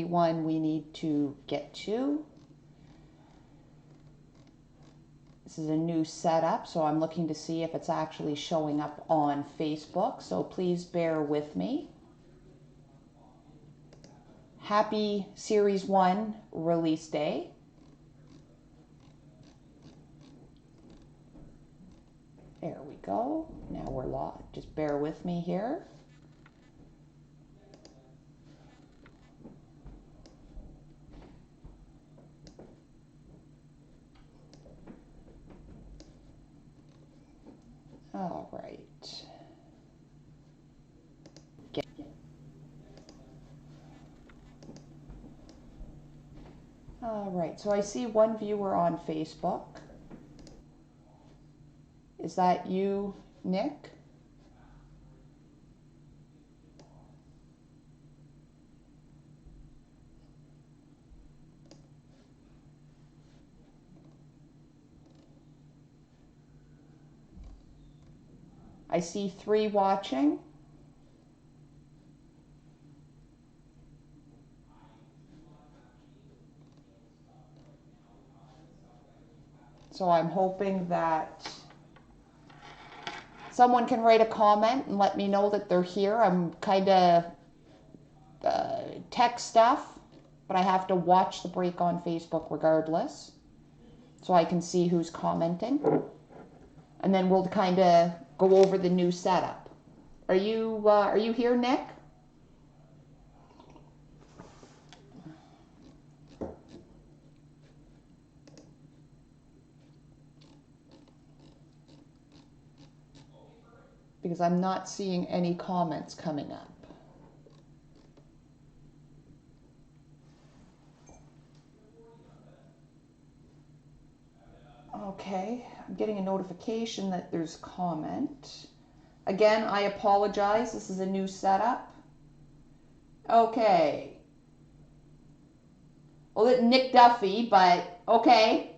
one we need to get to. This is a new setup, so I'm looking to see if it's actually showing up on Facebook, so please bear with me. Happy Series 1 release day. There we go. Now we're locked. Just bear with me here. All right. All right, so I see one viewer on Facebook. Is that you, Nick? I see 3 watching. So I'm hoping that someone can write a comment and let me know that they're here. I'm kind of tech stuff, but I have to watch the break on Facebook regardless, so I can see who's commenting. And then we'll kind of go over the new setup. Are you here, Nick? Because I'm not seeing any comments coming up. Okay, I'm getting a notification that there's comment. Again, I apologize. This is a new setup. Okay. Well, Nick Duffy, but okay.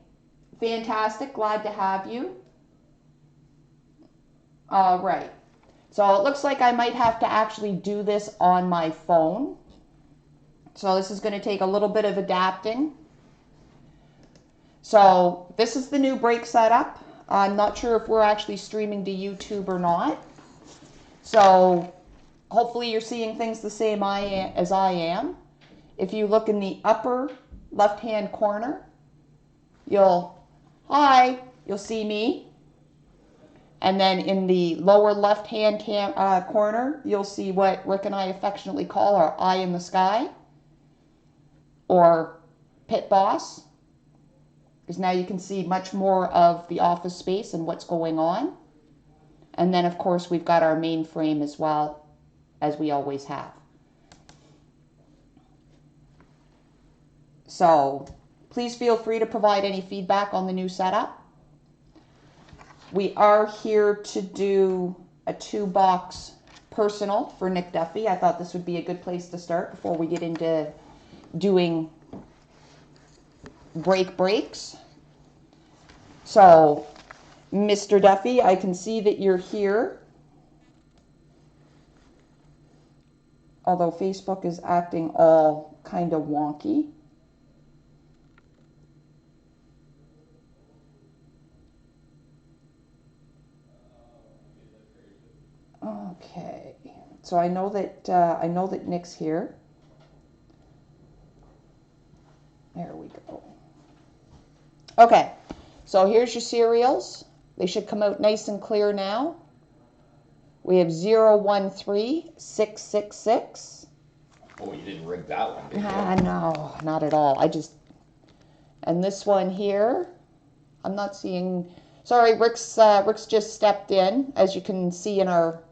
Fantastic. Glad to have you. All right. So it looks like I might have to actually do this on my phone. So this is going to take a little bit of adapting. So this is the new break setup. I'm not sure if we're actually streaming to YouTube or not. So hopefully you're seeing things the same as I am. If you look in the upper left-hand corner, you'll see me. And then in the lower left-hand corner, you'll see what Rick and I affectionately call our eye in the sky, or pit boss, because now you can see much more of the office space and what's going on. And then, of course, we've got our mainframe as well, as we always have. So please feel free to provide any feedback on the new setup. We are here to do a 2-box personal for Nick Duffy. I thought this would be a good place to start before we get into doing breaks. So, Mr. Duffy, I can see that you're here. Although Facebook is acting all kind of wonky. Okay, so I know that Nick's here. There we go. Okay, so here's your serials. They should come out nice and clear now. We have 013666. Oh, you didn't rig that one, did you? No, not at all. And this one here, I'm not seeing. Sorry, Rick's just stepped in. As you can see in our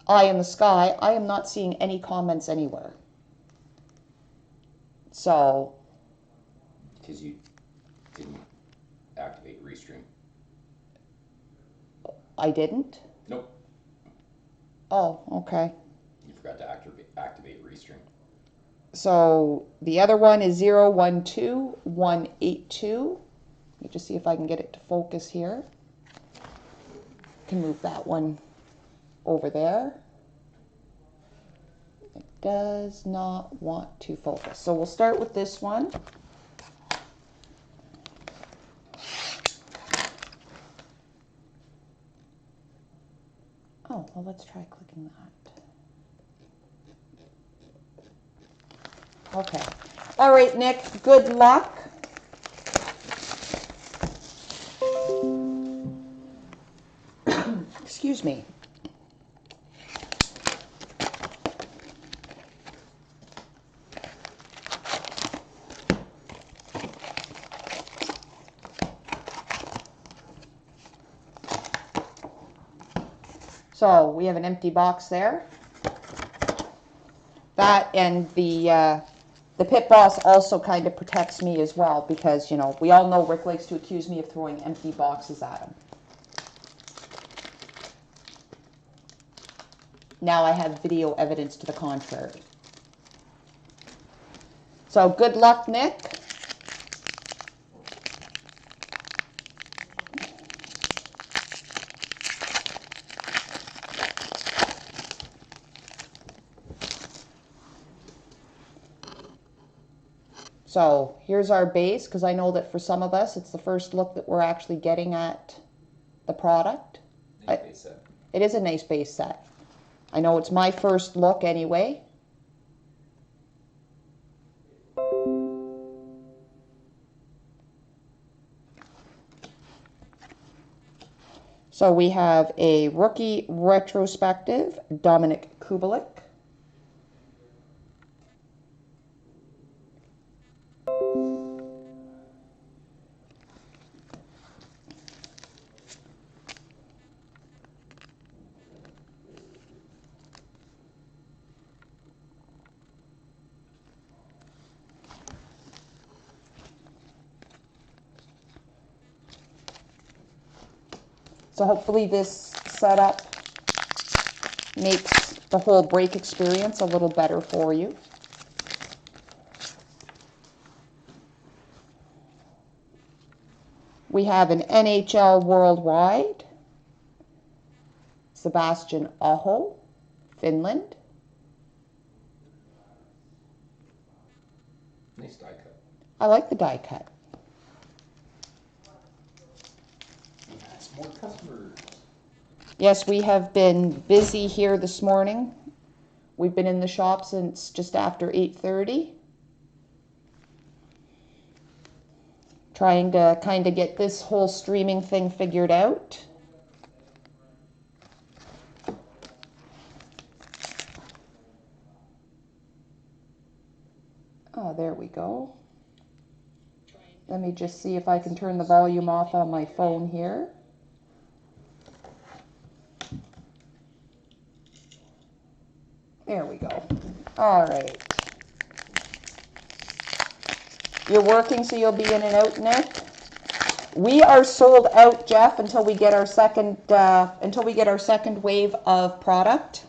eye in the sky, I am not seeing any comments anywhere. So. Because you didn't activate Restream. I didn't? Nope. Oh, okay. You forgot to activate Restream. So the other one is 012182. Let me just see if I can get it to focus here. Can move that one over there. does not want to focus. So we'll start with this one. Oh, well, let's try clicking that. Okay. All right, Nick, good luck. Excuse me. So we have an empty box there. That and the Pit Boss also kind of protects me as well because, you know, we all know Rick likes to accuse me of throwing empty boxes at him. Now I have video evidence to the contrary. So good luck, Nick. So here's our base, because I know that for some of us, it's the first look that we're actually getting at the product. Nice base set. It is a nice base set. I know it's my first look anyway. So we have a rookie retrospective, Dominic Kubalik. So hopefully this setup makes the whole break experience a little better for you. We have an NHL Worldwide, Sebastian Aho, Finland. Nice die cut. I like the die cut. Yes, more customers. Yes, we have been busy here this morning. We've been in the shop since just after 8:30. Trying to kind of get this whole streaming thing figured out. Oh, there we go. Let me just see if I can turn the volume off on my phone here. There we go. All right. You're working, so you'll be in and out, Nick. We are sold out, Jeff, until we get our second wave of product.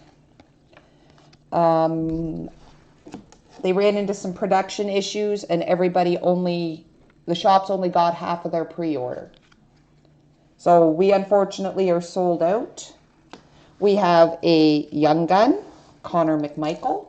They ran into some production issues, and the shops only got half of their pre-order. So we unfortunately are sold out. We have a young gun, Connor McMichael.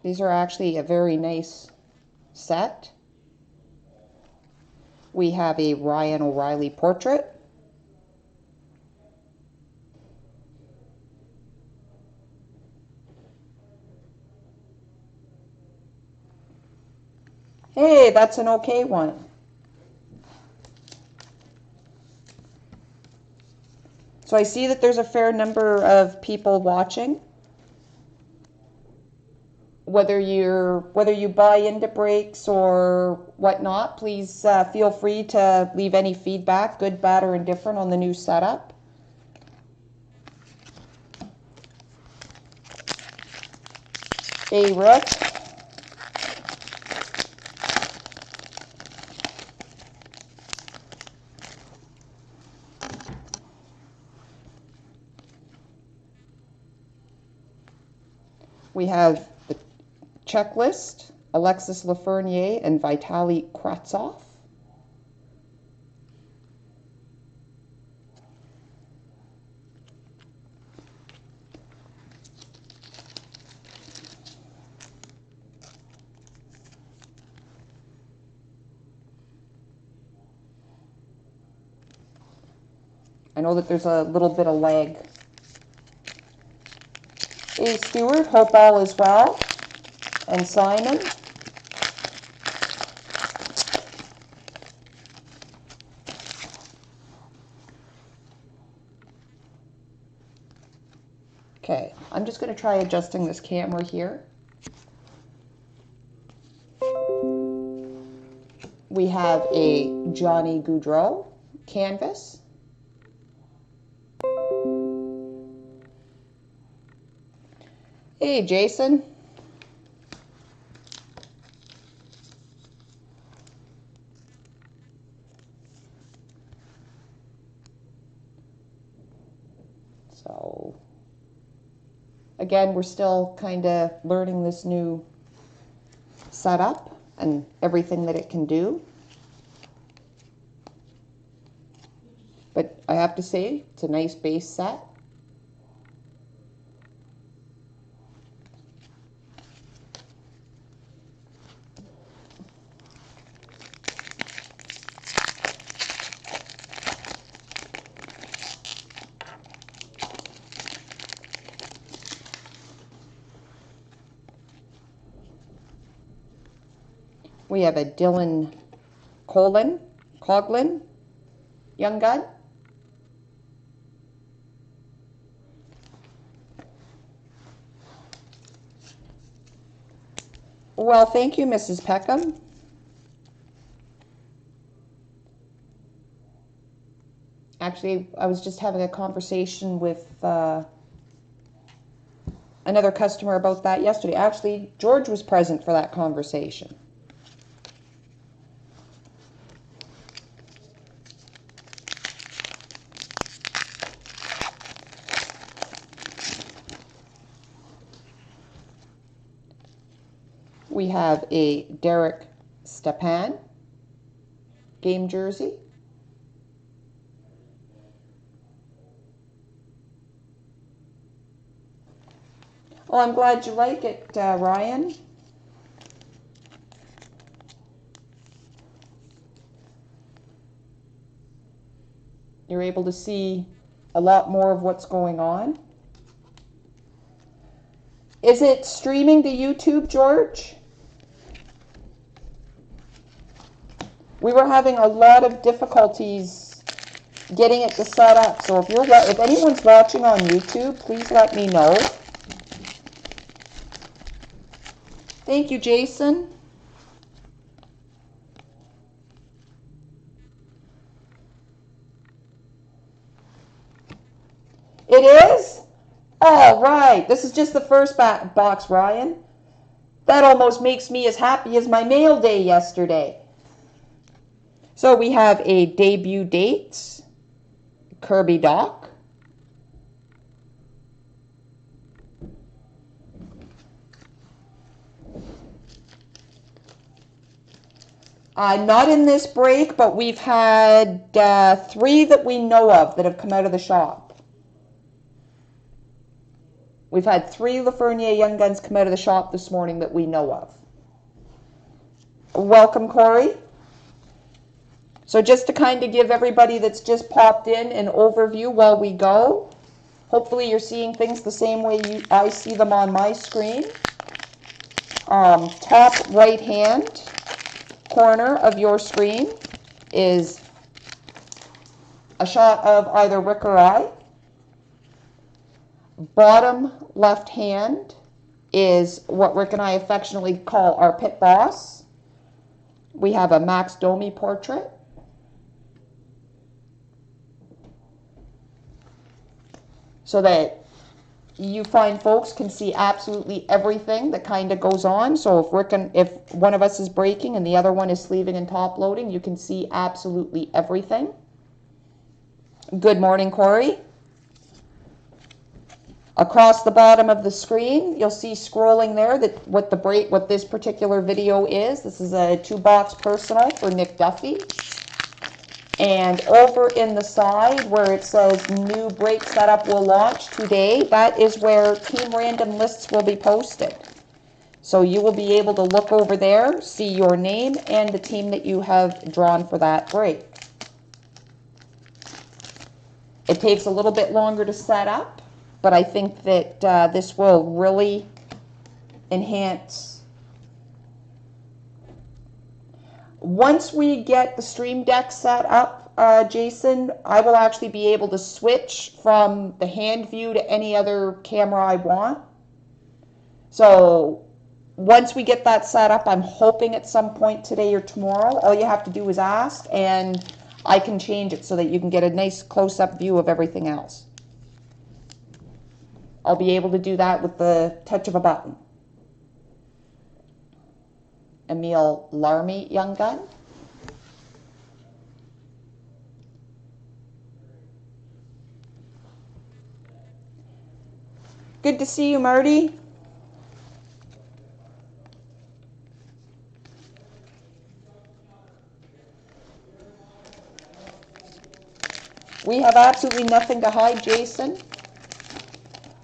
These are actually a very nice set. We have a Ryan O'Reilly portrait. Hey, that's an okay one. So I see that there's a fair number of people watching. Whether you buy into breaks or whatnot, please feel free to leave any feedback, good, bad, or indifferent, on the new setup. Hey, Rick. We have the checklist, Alexis Lafreniere and Vitaly Kratsov. I know that there's a little bit of lag. Hey, Stuart, hope all is well. And Simon. Okay, I'm just going to try adjusting this camera here. We have a Johnny Gaudreau canvas. Hey, Jason. So, again, we're still kind of learning this new setup and everything that it can do. But I have to say, it's a nice base set. We have a Dylan Coughlin, young gun. Well, thank you, Mrs. Peckham. Actually, I was just having a conversation with another customer about that yesterday. Actually, George was present for that conversation. We have a Derek Stepan game jersey. Oh, I'm glad you like it, Ryan. You're able to see a lot more of what's going on. Is it streaming to YouTube, George? We were having a lot of difficulties getting it to set up. So if anyone's watching on YouTube, please let me know. Thank you, Jason. It is? All right. This is just the first box, Ryan. That almost makes me as happy as my mail day yesterday. So we have a debut dates, Kirby Doc. Not in this break, but we've had 3 that we know of that have come out of the shop. We've had 3 Lafreniere Young Guns come out of the shop this morning that we know of. Welcome, Corey. So just to kind of give everybody that's just popped in an overview while we go, hopefully you're seeing things the same way I see them on my screen. Top right hand corner of your screen is a shot of either Rick or I. Bottom left hand is what Rick and I affectionately call our pit boss. We have a Max Domi portrait. So that you fine folks can see absolutely everything that kind of goes on. So if one of us is breaking and the other one is sleeving and top loading, you can see absolutely everything. Good morning, Corey. Across the bottom of the screen, you'll see scrolling there that what this particular video is. This is a 2-box personal for Nick Duffy. And over in the side where it says new break setup will launch today, that is where team random lists will be posted. So you will be able to look over there, see your name and the team that you have drawn for that break. It takes a little bit longer to set up, but I think that this will really enhance. Once we get the stream deck set up, Jason, I will actually be able to switch from the hand view to any other camera I want. So once we get that set up, I'm hoping at some point today or tomorrow, all you have to do is ask and I can change it so that you can get a nice close-up view of everything else. I'll be able to do that with the touch of a button. Emil Larmy, Young Gun. Good to see you, Marty. We have absolutely nothing to hide, Jason.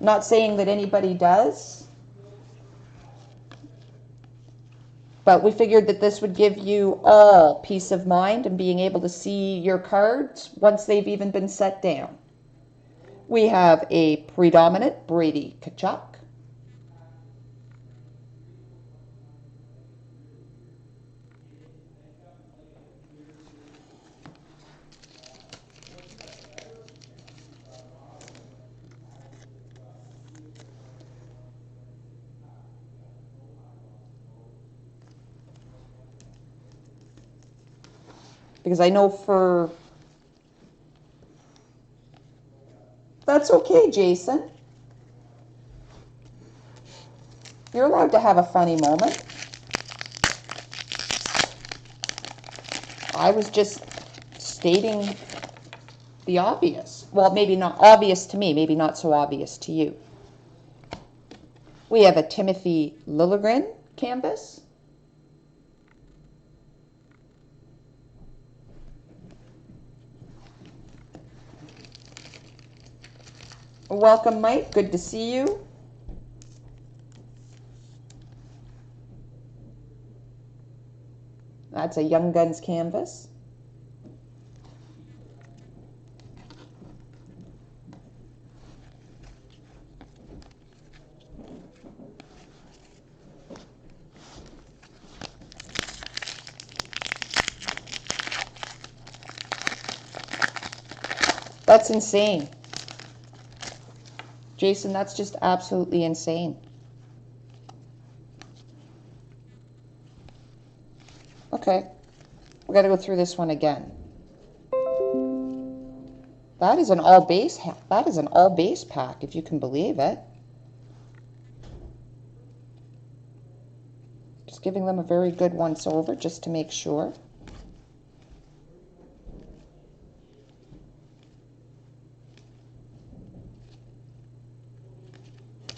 Not saying that anybody does. But we figured that this would give you all peace of mind and being able to see your cards once they've even been set down. We have a predominant Brady Tkachuk. Because I know for... That's okay, Jason. You're allowed to have a funny moment. I was just stating the obvious. Well, maybe not obvious to me, maybe not so obvious to you. We have a Timothy Liljegren canvas. Welcome, Mike. Good to see you. That's a Young Guns canvas. That's insane. Jason, that's just absolutely insane. Okay, we got to go through this one again. That is an all base. That is an all base pack, if you can believe it. Just giving them a very good once over, just to make sure.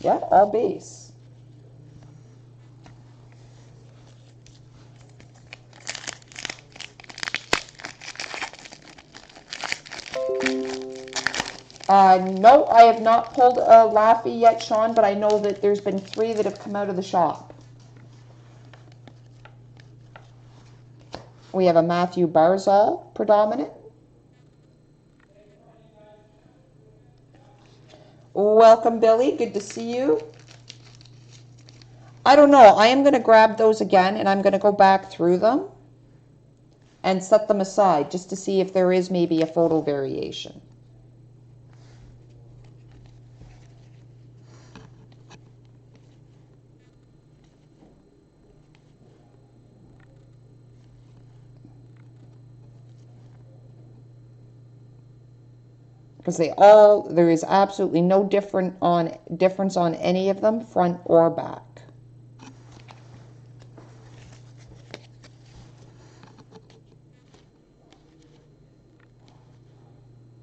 Yeah, all base. No, I have not pulled a Laffy yet, Sean, but I know that there's been 3 that have come out of the shop. We have a Matthew Barzal predominant. Welcome, Billy. Good to see you. I don't know. I am going to grab those again, and I'm going to go back through them and set them aside just to see if there is maybe a photo variation. Because there is absolutely no difference on any of them, front or back.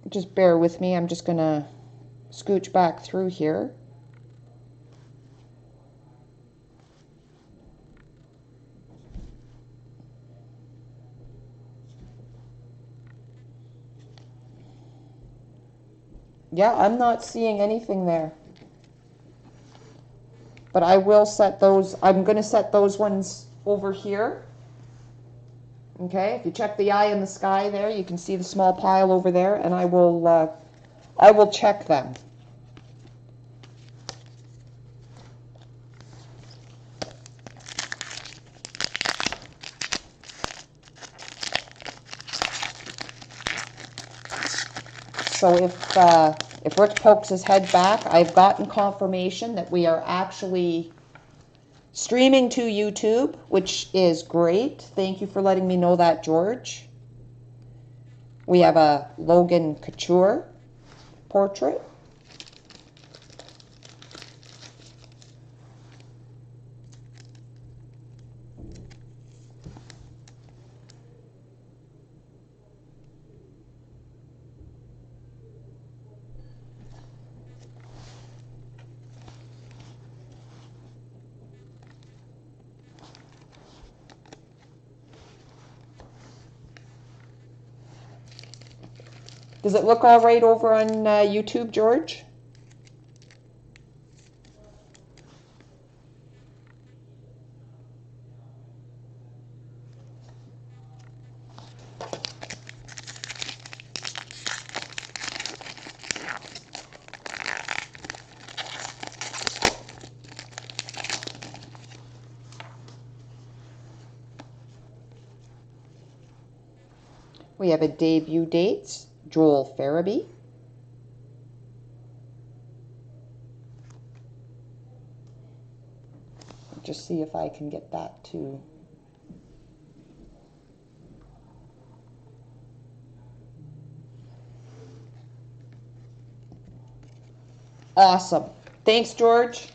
Just bear with me. I'm just going to scooch back through here. Yeah, I'm not seeing anything there. But I will set those, I'm going to set those ones over here. Okay, if you check the eye in the sky there, you can see the small pile over there, and I will check them. So if Rich pokes his head back, I've gotten confirmation that we are actually streaming to YouTube, which is great. Thank you for letting me know that, George. We have a Logan Couture portrait. Does it look all right over on YouTube, George? We have a debut dates, Joel Farabee. Just see if I can get that to. Awesome. Thanks, George.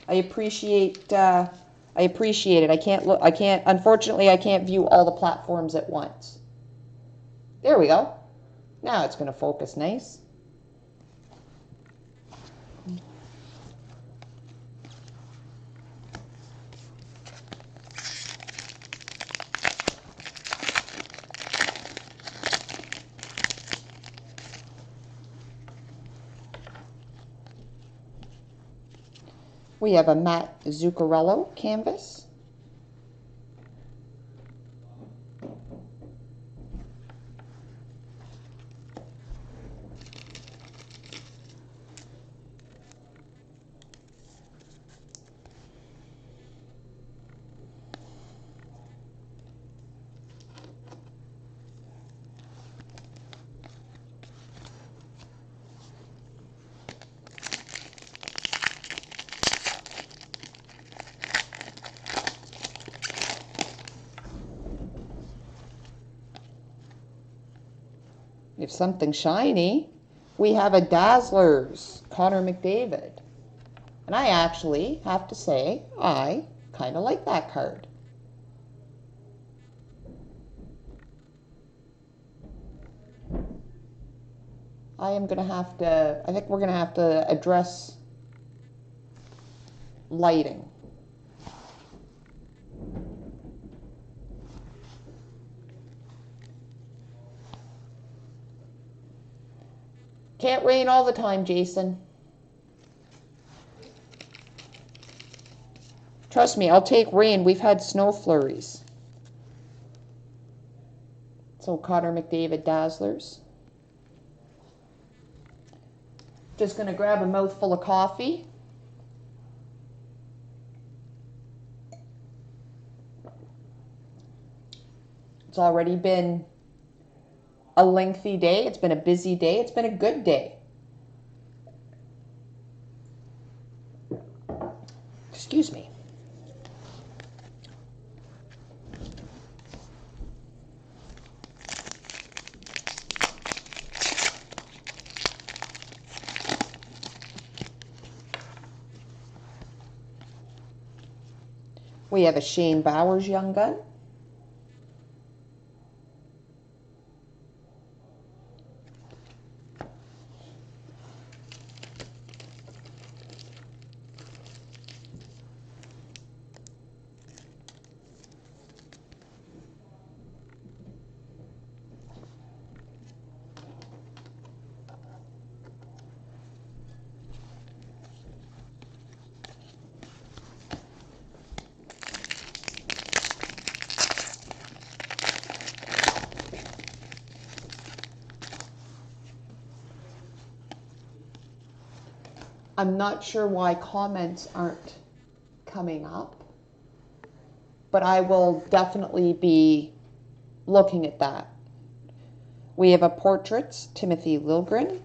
I appreciate it. Unfortunately, I can't view all the platforms at once. There we go. Now it's going to focus nice. We have a matte Zuccarello canvas. If something shiny, we have a Dazzlers, Connor McDavid. And I actually have to say, I kind of like that card. I think we're going to have to address lighting. Can't rain all the time, Jason. Trust me, I'll take rain. We've had snow flurries. So Connor McDavid Dazzlers. Just going to grab a mouthful of coffee. It's already been a lengthy day. It's been a busy day. It's been a good day. Excuse me. We have a Shane Bowers Young Gun. I'm not sure why comments aren't coming up, but I will definitely be looking at that. We have a portraits, Timothy Lilgren.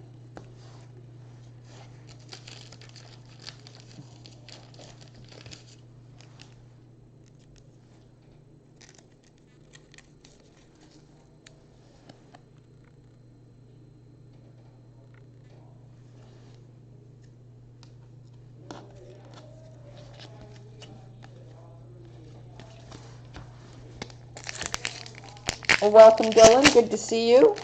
Well, welcome, Dylan. Good to see you.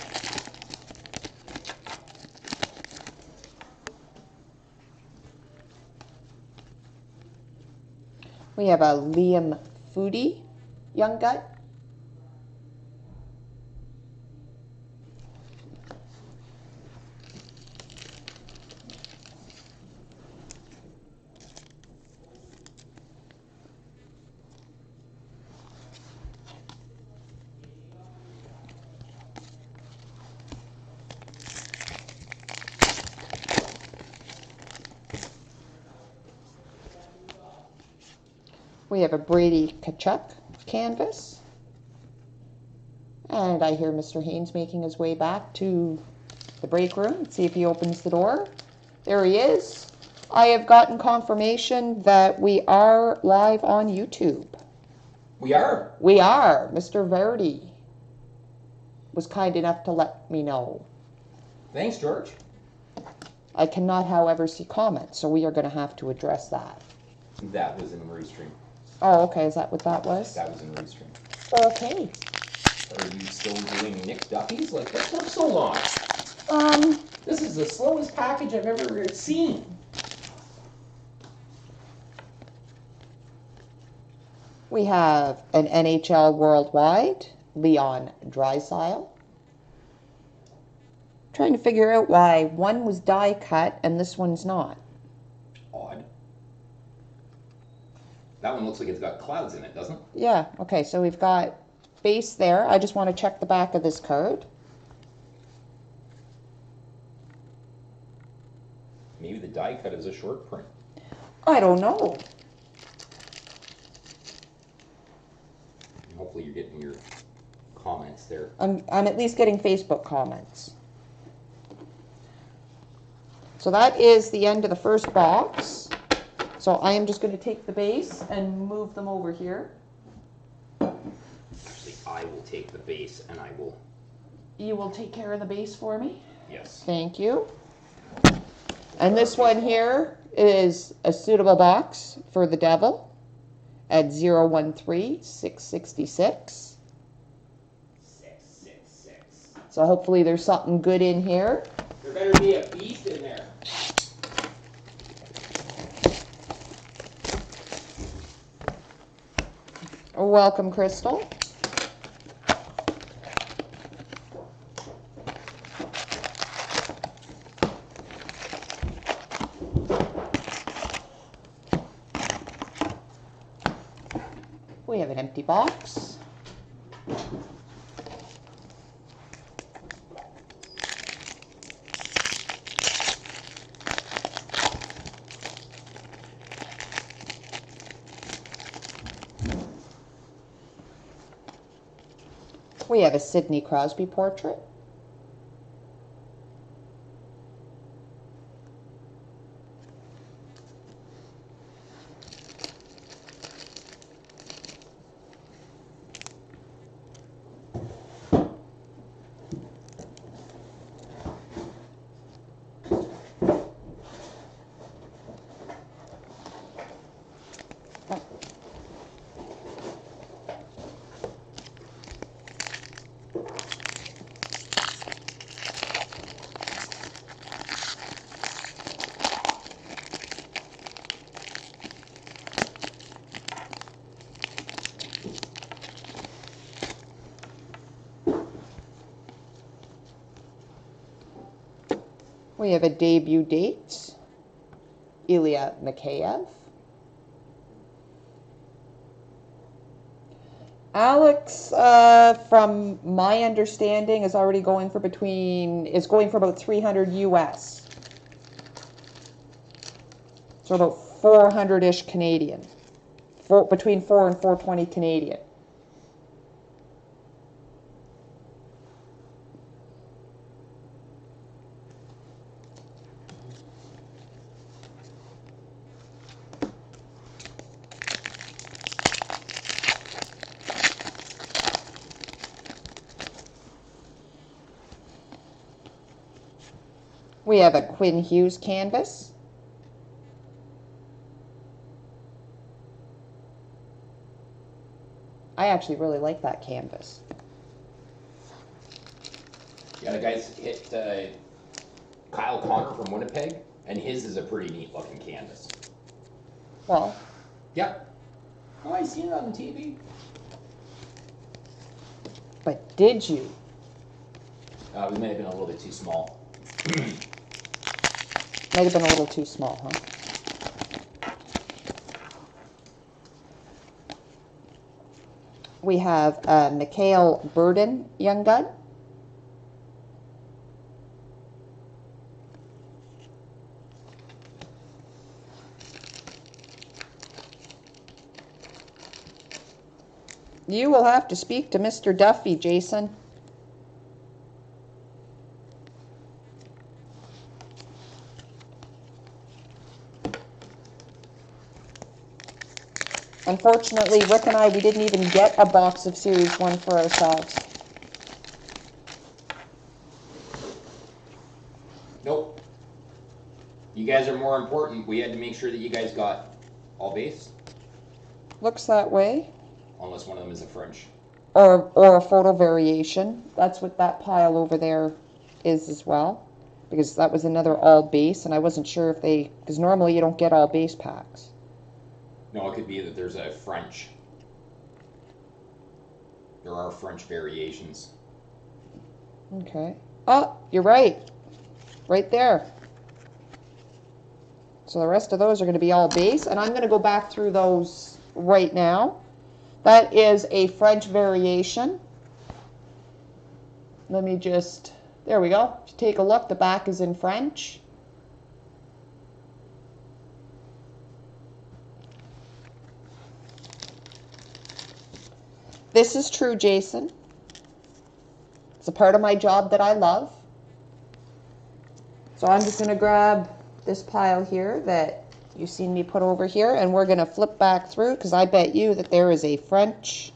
We have a Liam Foodie, Young Gut. We have a Brady Kachuk canvas. And I hear Mr. Haynes making his way back to the break room. Let's see if he opens the door. There he is. I have gotten confirmation that we are live on YouTube. We are. We are. Mr. Verdi was kind enough to let me know. Thanks, George. I cannot, however, see comments, so we are going to have to address that. That was in Restream. Oh, okay. Is that what that was? That was in Restream. Okay. Are you still doing Nick Duffy's? Like, that took so long. This is the slowest package I've ever seen. We have an NHL Worldwide, Leon Draisaitl. Trying to figure out why one was die cut and this one's not. Odd. That one looks like it's got clouds in it, doesn't it? Yeah, okay, so we've got base there. I just want to check the back of this card. Maybe the die cut is a short print. I don't know. Hopefully you're getting your comments there. I'm at least getting Facebook comments. So that is the end of the first box. So I am just going to take the base and move them over here. Actually, I will take the base and I will... You will take care of the base for me? Yes. Thank you. And this one here is a suitable box for the devil at 013-666. 666. So hopefully there's something good in here. There better be a beast in there. Welcome, Crystal. We have an empty box. We have a Sidney Crosby portrait. We have a debut date, Ilya Mikheyev. Alex, from my understanding, is already going for about 300 US. So about 400-ish Canadian. Between 4 and 420 Canadian. We have a Quinn Hughes canvas. I actually really like that canvas. Yeah, the guys hit Kyle Connor from Winnipeg, and his is a pretty neat looking canvas. Well. Yep. Oh, I seen it on TV. But did you? We may have been a little bit too small. Might have been a little too small, huh? We have Mikhail Burden Young Gun. You will have to speak to Mr. Duffy, Jason. Unfortunately, Rick and I, we didn't even get a box of Series 1 for ourselves. Nope. You guys are more important. We had to make sure that you guys got all base. Looks that way. Unless one of them is a French. Or a photo variation. That's what that pile over there is as well. Because that was another all base, and I wasn't sure if they... Because normally you don't get all base packs. No, it could be that there's a French. There are French variations. Okay. Oh, you're right. Right there. So the rest of those are going to be all base, and I'm going to go back through those right now. That is a French variation. Let me just, there we go. If you take a look, the back is in French. This is true, Jason. It's a part of my job that I love. So I'm just going to grab this pile here that you've seen me put over here, and we're going to flip back through because I bet you that there is a French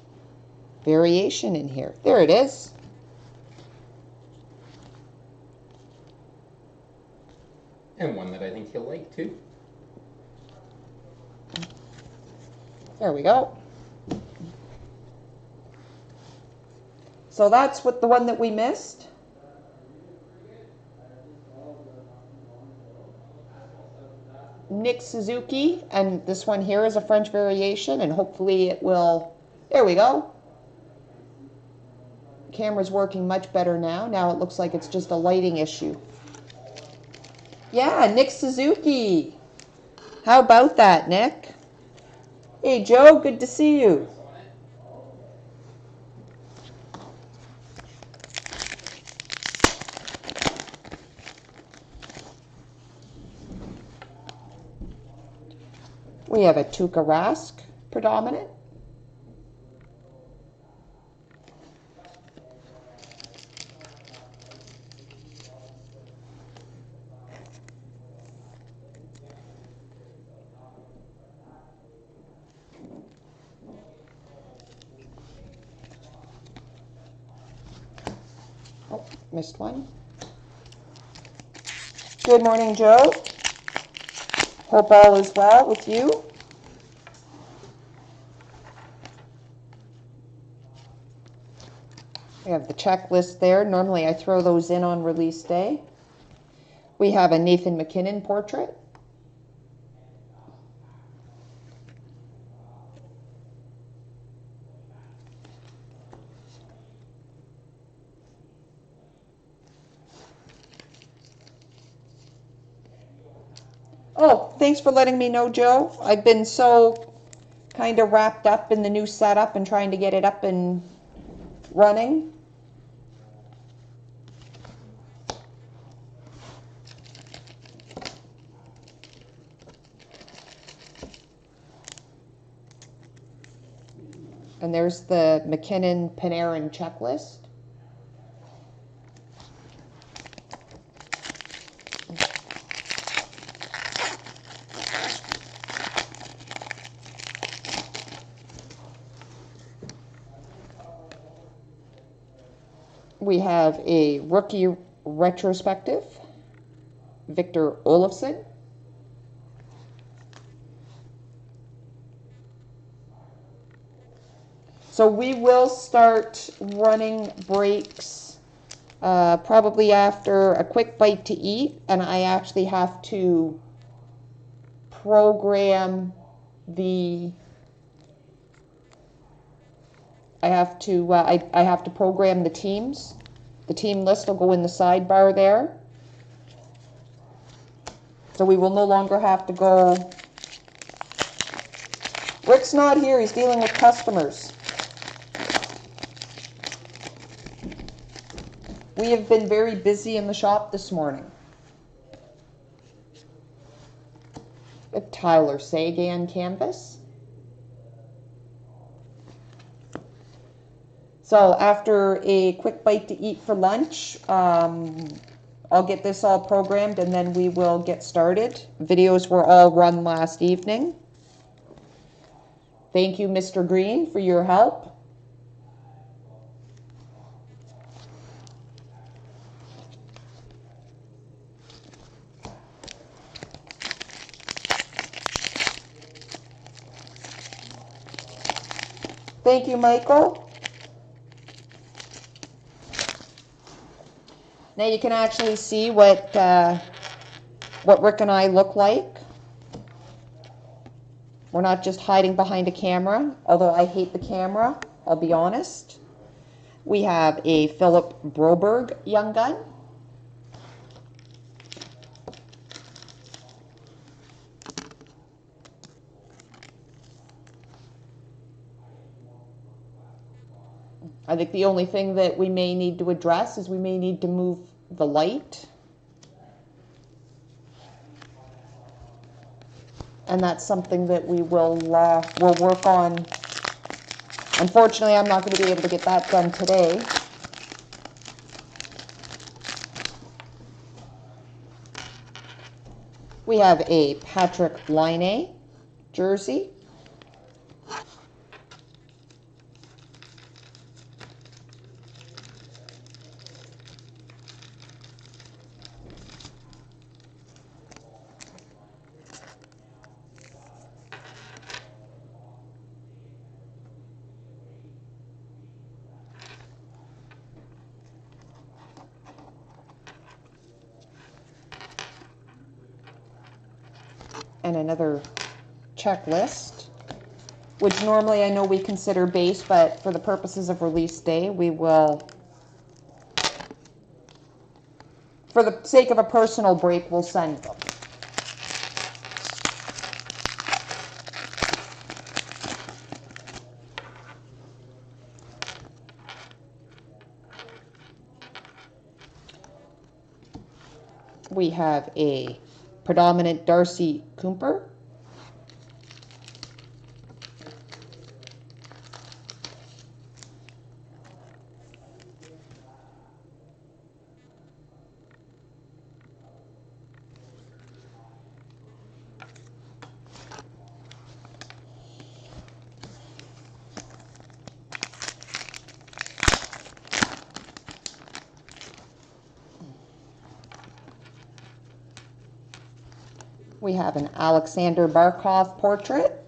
variation in here. There it is. And one that I think he'll like too. There we go. So that's what the one that we missed. Nick Suzuki, and this one here is a French variation, and hopefully it will, there we go. The camera's working much better now. Now it looks like it's just a lighting issue. Yeah, Nick Suzuki. How about that, Nick? Hey, Joe, good to see you. We have a Tuukka Rask predominant. Oh, missed one. Good morning, Joe. Hope all is well with you. We have the checklist there. Normally I throw those in on release day. We have a Nathan McKinnon portrait. Oh, thanks for letting me know, Joe. I've been so kind of wrapped up in the new setup and trying to get it up and running. And there's the McKinnon Panarin checklist. We have a rookie retrospective, Victor Olofsson. So we will start running breaks probably after a quick bite to eat, and I actually have to program the I have to program the teams. The team list will go in the sidebar there. So we will no longer have to go. Rick's not here, he's dealing with customers. We have been very busy in the shop this morning. A Tyler Sagan canvas. So after a quick bite to eat for lunch, I'll get this all programmed and then we will get started. Videos were all run last evening. Thank you, Mr. Green, for your help. Thank you, Michael. Now you can actually see what Rick and I look like. We're not just hiding behind a camera, although I hate the camera, I'll be honest. We have a Philip Broberg Young Gun. I think the only thing that we may need to address is we may need to move the light. And that's something that we'll work on. Unfortunately, I'm not going to be able to get that done today. We have a Patrick Laine jersey. And another checklist, which normally I know we consider base, but for the purposes of release day, we will, for the sake of a personal break, we'll send them. We have a predominant Darcy Cooper. We have an Alexander Barkov portrait.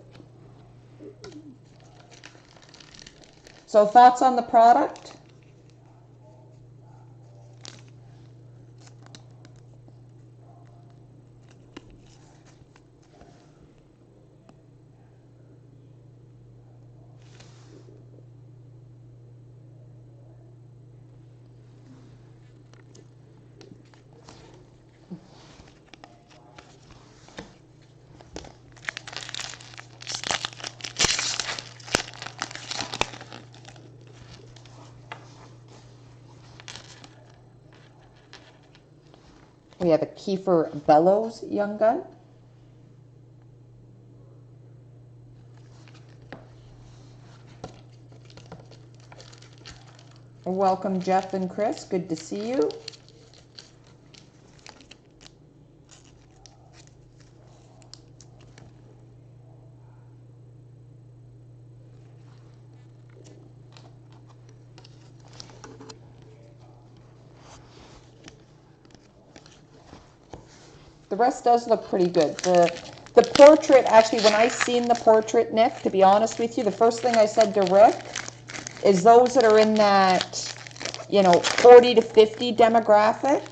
So thoughts on the product? We have a Kiefer Bellows Young Gun. Welcome, Jeff and Chris. Good to see you. The rest does look pretty good. The portrait, actually, when I seen the portrait, Nick, to be honest with you, the first thing I said to Rick is those that are in that, 40 to 50 demographic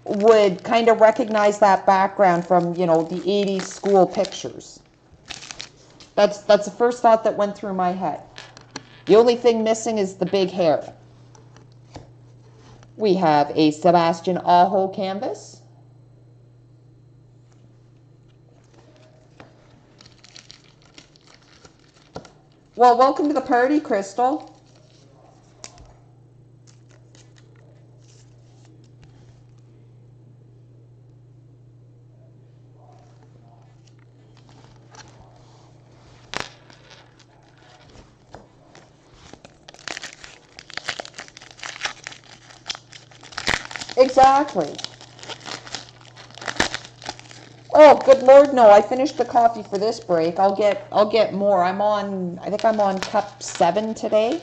would kind of recognize that background from, the 80s school pictures. That's the first thought that went through my head. The only thing missing is the big hair. We have a Sebastian Aho canvas. Well, welcome to the party, Crystal. Exactly. Oh, good Lord, no! I finished the coffee for this break. I'll get more. I think I'm on cup 7 today.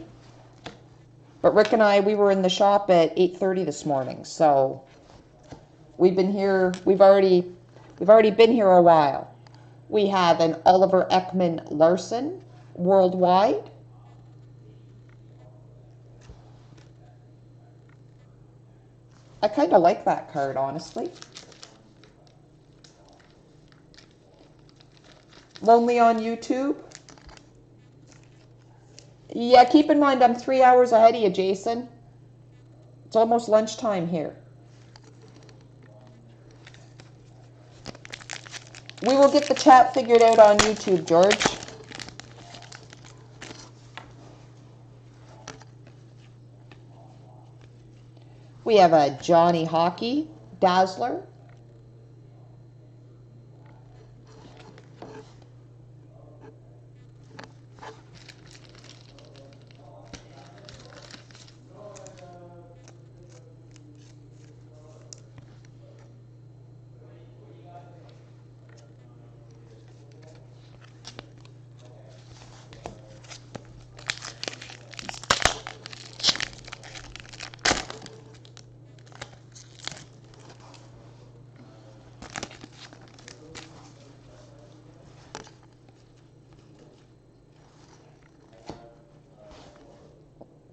But Rick and I, we were in the shop at 8:30 this morning, so we've been here. We've already been here a while. We have an Oliver Ekman Larson worldwide. I kind of like that card, honestly. Lonely on YouTube? Yeah, keep in mind I'm 3 hours ahead of you, Jason. It's almost lunchtime here. We will get the chat figured out on YouTube, George. We have a Johnny Hockey Dazzler.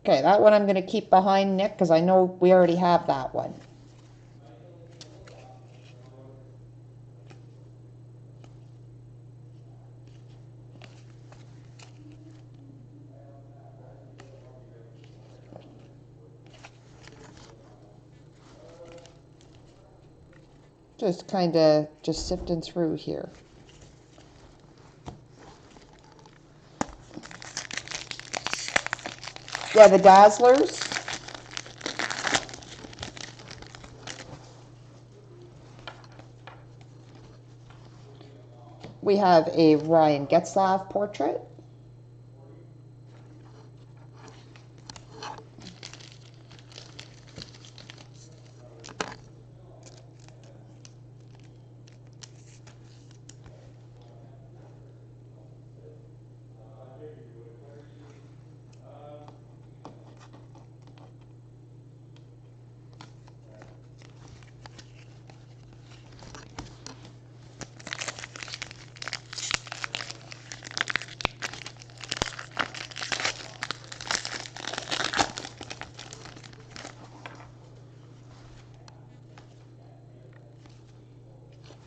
Okay, that one I'm going to keep behind Nick because I know we already have that one. Just kind of sifting through here. Yeah, the Dazzlers. We have a Ryan Getzlaff portrait.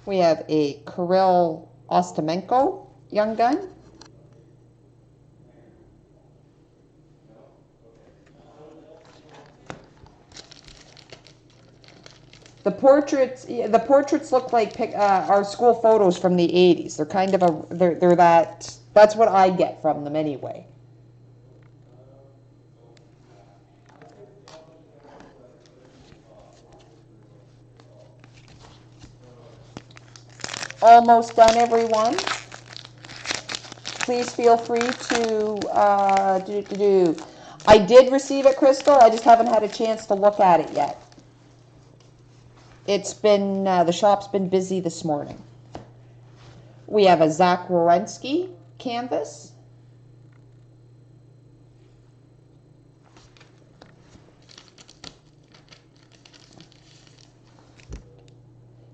We have a Kirill Ostemenko young gun. The portraits look like our school photos from the 80s. They're kind of they're that's what I get from them anyway. Almost done, everyone. please feel free to I did receive it, Crystal. I just haven't had a chance to look at it yet. It's been, the shop's been busy this morning. We have a Zach Wierenski canvas.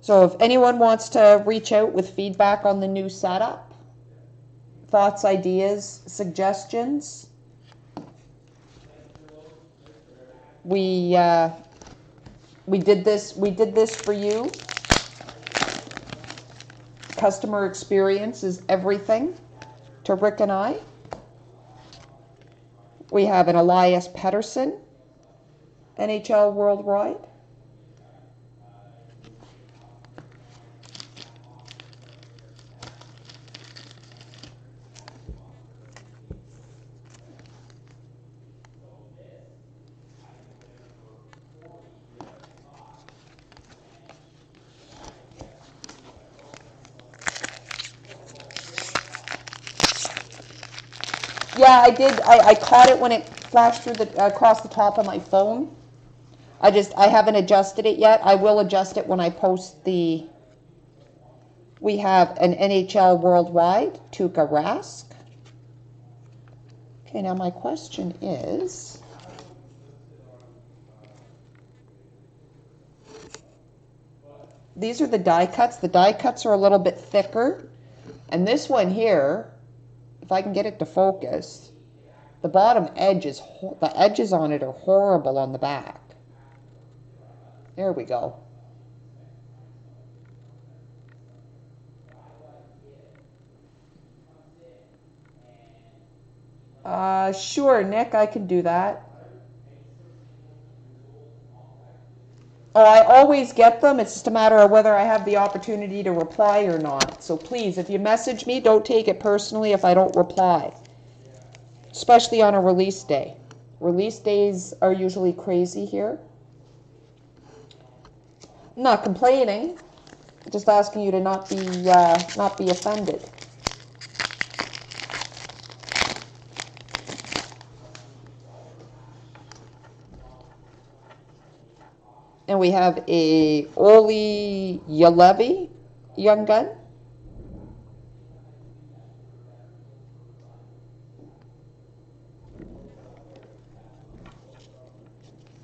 So if anyone wants to reach out with feedback on the new setup, thoughts, ideas, suggestions, we did this for you. Customer experience is everything to Rick and I. We have an Elias Pettersson, NHL Worldwide. Yeah, I did. I caught it when it flashed through across the top of my phone. I haven't adjusted it yet. I will adjust it when I post the. We have an NHL Worldwide, Tuukka Rask. Okay, now my question is, these are the die cuts. The die cuts are a little bit thicker, and this one here, if I can get it to focus, the bottom edge is, the edges on it are horrible on the back. There we go. Sure, Nick, I can do that. Oh, I always get them. It's just a matter of whether I have the opportunity to reply or not. So please, if you message me, don't take it personally if I don't reply, especially on a release day. Release days are usually crazy here. I'm not complaining, just asking you to not be offended. And we have a Oli Yalevi young gun.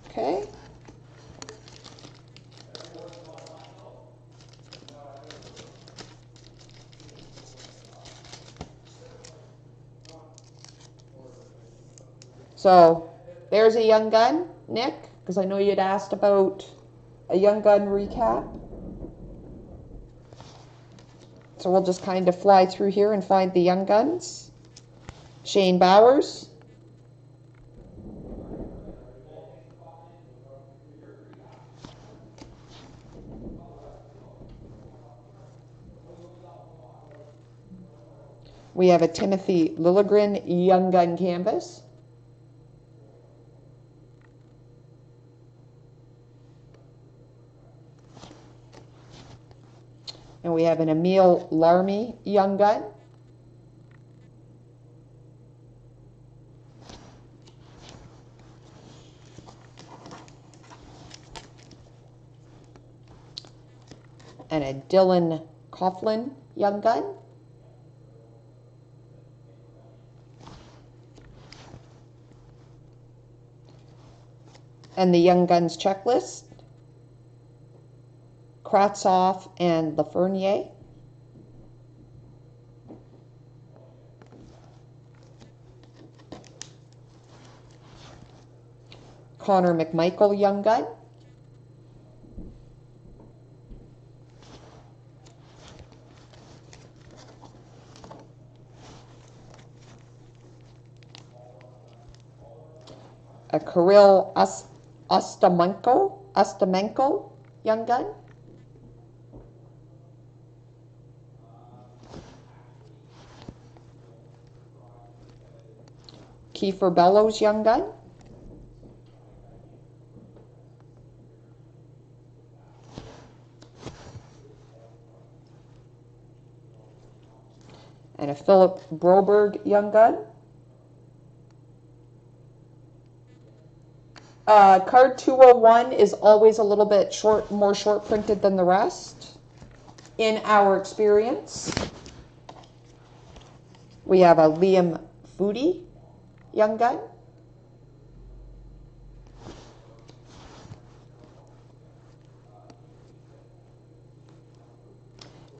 Okay. So there's a young gun, Nick, because I know you'd asked about a young gun recap. So we'll just kind of fly through here and find the young guns. Shane Bowers. We have a Timothy Liljegren young gun canvas. And we have an Emil Larmy young gun. And a Dylan Coughlin young gun. And the Young Guns checklist, Kravtsov and Lafreniere. Connor McMichael young gun. A Kirill Ostamenko young gun. Kiefer Bellows young gun. And and a Philip Broberg Young Gun. Card 201 is always a little bit more short printed than the rest, in our experience. We have a Liam Foodie Young Gun.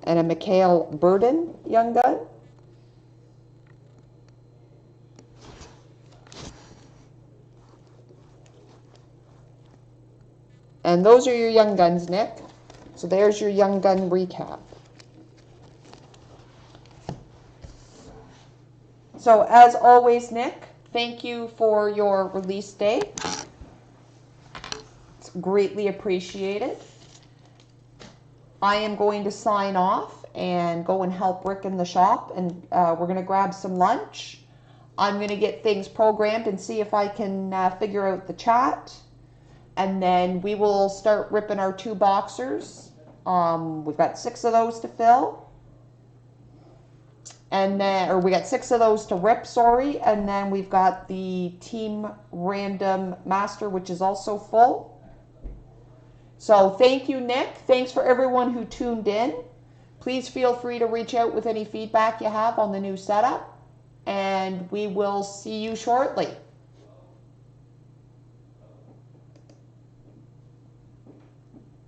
And a Mikhail Burden Young Gun. And those are your Young Guns, Nick. So there's your Young Gun recap. So as always, Nick, thank you for your release day. It's greatly appreciated. I am going to sign off and go and help Rick in the shop, and we're going to grab some lunch. I'm going to get things programmed and see if I can figure out the chat. And then we will start ripping our 2 boxers. We've got 6 of those to fill. And then, or we got 6 of those to rip, sorry. And then we've got the Team Random Master, which is also full. So thank you, Nick. Thanks for everyone who tuned in. Please feel free to reach out with any feedback you have on the new setup. And we will see you shortly.